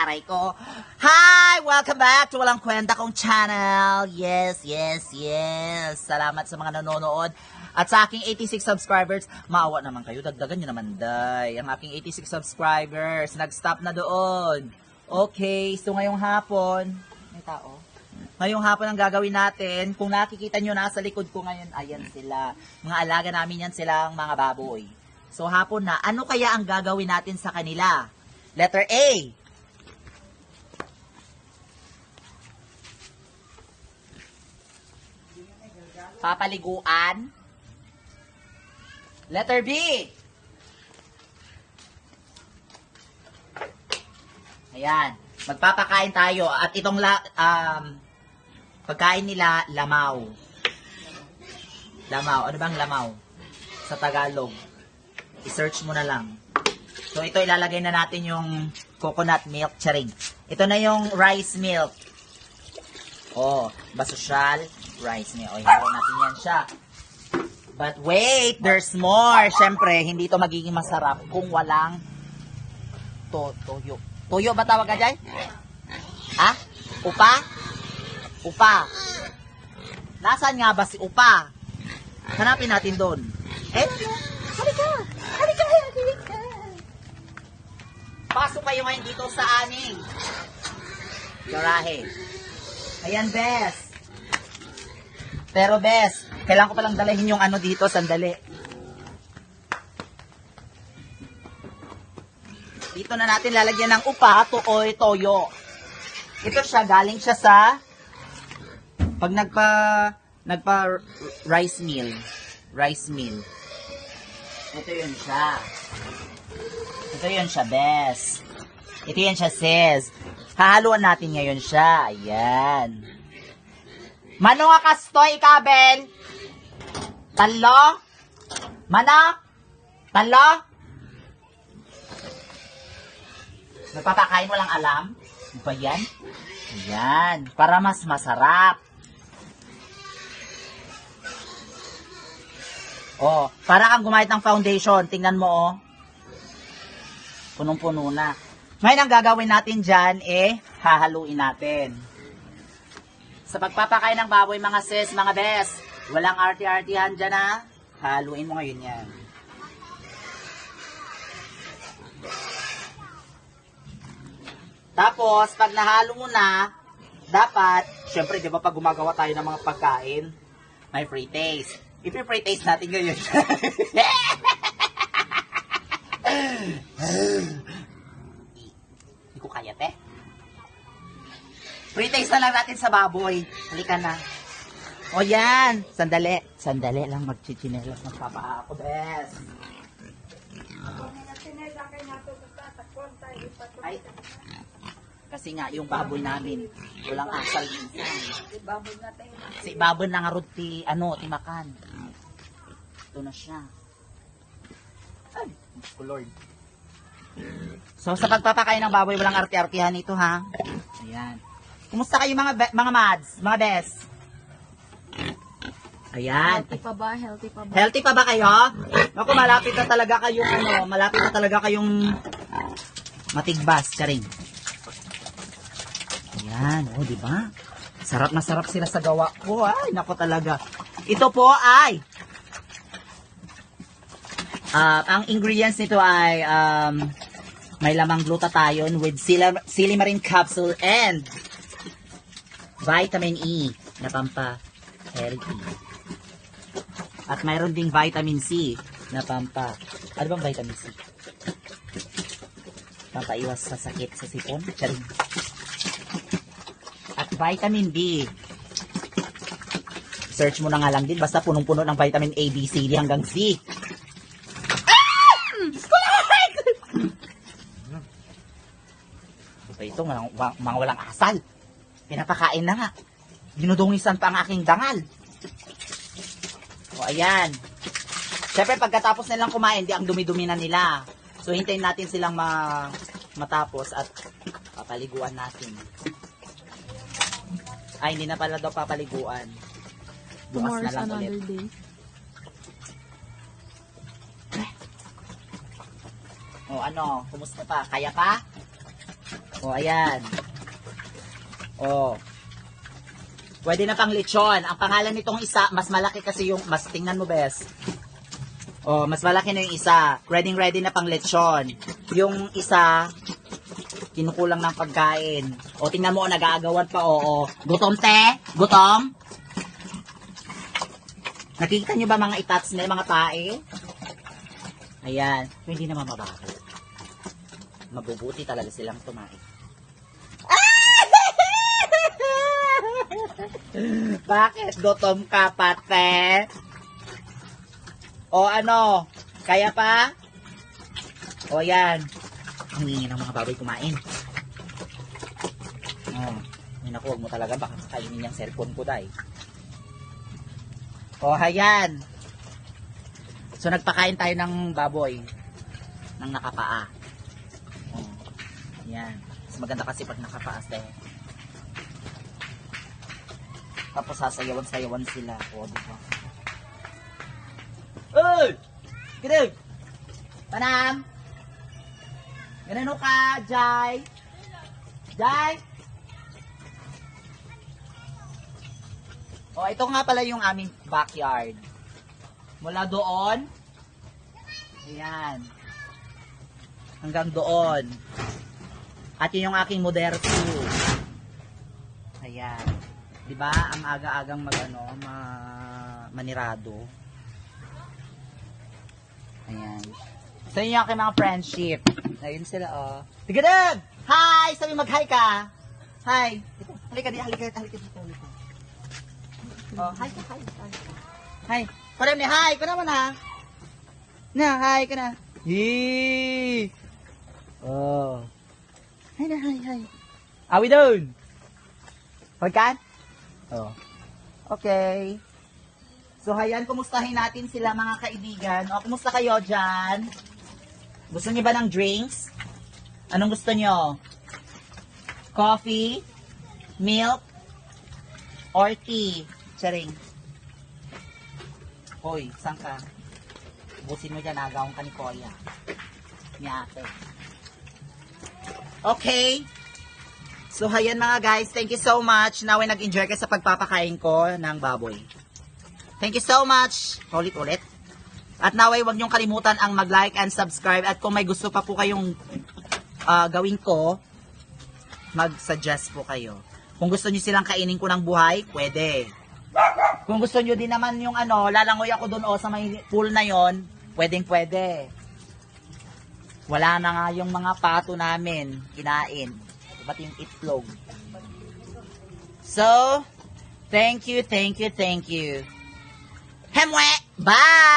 aray ko. Hi! Welcome back to Walang Kwenta Kong channel. Yes. Salamat sa mga nanonood. At sa aking 86 subscribers, maawa naman kayo. Dagdagan nyo naman, day. Ang aking 86 subscribers, nag-stop na doon. Okay, so ngayong hapon, may tao? Ngayong hapon ang gagawin natin, kung nakikita nyo nasa likod ko ngayon, ayan sila. Mga alaga namin yan silang mga baboy. So hapon na, ano kaya ang gagawin natin sa kanila? Letter A. Papaliguan. Letter B. Ayan, magpapakain tayo at itong pagkain nila, lamaw. Lamaw, ano bang lamaw? Sa Tagalog. I-search mo na lang. So ito ilalagay na natin yung coconut milk, charing. Ito na yung rice milk. Oh, basosyal, rice milk. O, hihalo natin yan siya. But wait, there's more. Siyempre, hindi ito magiging masarap kung walang toyo. Toyo ba tawag ka dyan? Ha? Upa? Upa. Nasaan nga ba si Upa? Hanapin natin doon. Halika! Pasok kayo ngayon dito sa aming garahe. Ayan, Bes. Pero, Bes, kailangan ko palang dalahin yung ano dito, sandali. Dito na natin lalagyan ng upa, toyo. Ito siya, galing siya sa pag nagpa rice meal. Ito yun siya, Bes. Ito yun siya, sis. Hahaluan natin ngayon siya. Ayan. Mano nga kastoy, ikabel? Talo? Mana? Talo? Nagpapakain mo lang alam? Ano ba yan? Ayan. Para mas masarap. Oh, para kang gumamit ng foundation. Tingnan mo, oh. Punong-puno na. Ngayon, ang gagawin natin dyan, hahaluin natin. Sa pagpapakain ng baboy, mga sis, mga bes, walang arti-artihan dyan, ha? Hahaluin mo ngayon yan. Tapos, pag nahalo mo na, dapat, syempre, di ba pag gumagawa tayo ng mga pagkain, may free taste. I-free taste natin ngayon. Hindi ko kaya, te. Free taste na lang natin sa baboy. Halika na. O yan. Sandali. Sandali lang magchichinelas. Magpapaa ako, bes. Ay. Kasi nga, yung baboy namin, walang asal minsan. Si baboy na nga ti makan. Ito na siya. Ay, Lord. So, sa pagpapakain ng baboy, walang arti-artihan ito, ha? Ayan. Kumusta kayo mga mads, mga bes? Ayan. Healthy pa ba? Healthy pa ba kayo? Naku, malapit na talaga kayong matigbas, charing. Ayan, oh, di ba? Sarap na sarap sila sa gawa ko. Ay, nako talaga. Ito po ay ang ingredients nito ay may lamang glutathione with silimarin capsule and vitamin E na pampa-healthy. At mayroon ding vitamin C na ano bang vitamin C? Pampaiwas sa sakit sa sipon. Charing. At vitamin B. Search mo na nga lang din. Basta punong-puno ng vitamin A, B, C, D hanggang C. Ito, mga walang asal. Pinapakain na nga. Dinudungisan pa ang aking dangal. O, ayan. Siyempre, pagkatapos nilang kumain, di ang dumi-dumi na nila. So, hintayin natin silang matapos at papaliguan natin. Ay, hindi na pala daw papaliguan. Bukas na lang ulit. Day. O ano, kumusta pa? Kaya pa? O, ayan. O. Pwede na pang lechon. Ang pangalan nitong isa, mas malaki kasi yung, mas tingnan mo, bes. O, mas malaki na yung isa. Ready na pang lechon. Yung isa, kinukulang ng pagkain. O, tingnan mo, nag-aagawan pa, oo. Gutom, te? Gutom? Nakikita nyo ba mga itats na mga tae? Ayan. Hindi naman mabakal. Mabubuti talaga silang tumae. Bakit? Gutom ka, pate? O ano? Kaya pa? O yan. Ang hingi ng mga baboy kumain. O. Ay naku, huwag mo talaga. Baka kainin yung cellphone ko, day. O, ayan. So, nagpakain tayo ng baboy. Ng nakapaa. O. Yan. Mas maganda kasi pag nakapaas tayo. Tapos sasayawan-sayawan sila. O, diba? Uy! Gidig! Panam! Ganano ka, Jai? Jai? O, ito nga pala yung aming backyard. Mula doon. Ayan. Hanggang doon. At yun yung aking moderno. Ayan. Diba? Ang aga-agang manirado. Ayan. So, yun yung aking mga friendship. Ayun sila, oh. Tigadag! Hi! Sabi mag-hi ka. Hi. Ito, halika dito. Oh, hi. Hi. Parang hi. Ka naman, ha? Na, hi ka na. Yee! Oh. Hi. Are we doon? Pagkaan? Oh. Okay. So, hayan, kumustahin natin sila mga kaibigan. O, kumusta kayo dyan? Gusto niyo ba ng drinks? Anong gusto niyo? Coffee? Milk? Or tea? Charing. Hoy, saan ka? Busin mo dyan, agawang ka ni Koya. Ni ate. Okay. So, hayan mga guys. Thank you so much. Naway nag-enjoy ka sa pagpapakain ko ng baboy. Thank you so much. Ulit. At naway wag niyong kalimutan ang mag-like and subscribe. At kung may gusto pa po kayong gawin ko, mag-suggest po kayo. Kung gusto niyo silang kainin ko ng buhay, pwede. Kung gusto niyo din naman yung lalangoy ako doon sa may pool na yon, pwede. Wala na nga yung mga pato namin kinain. Ba't yung itlog? So, thank you. Hemwe! Bye!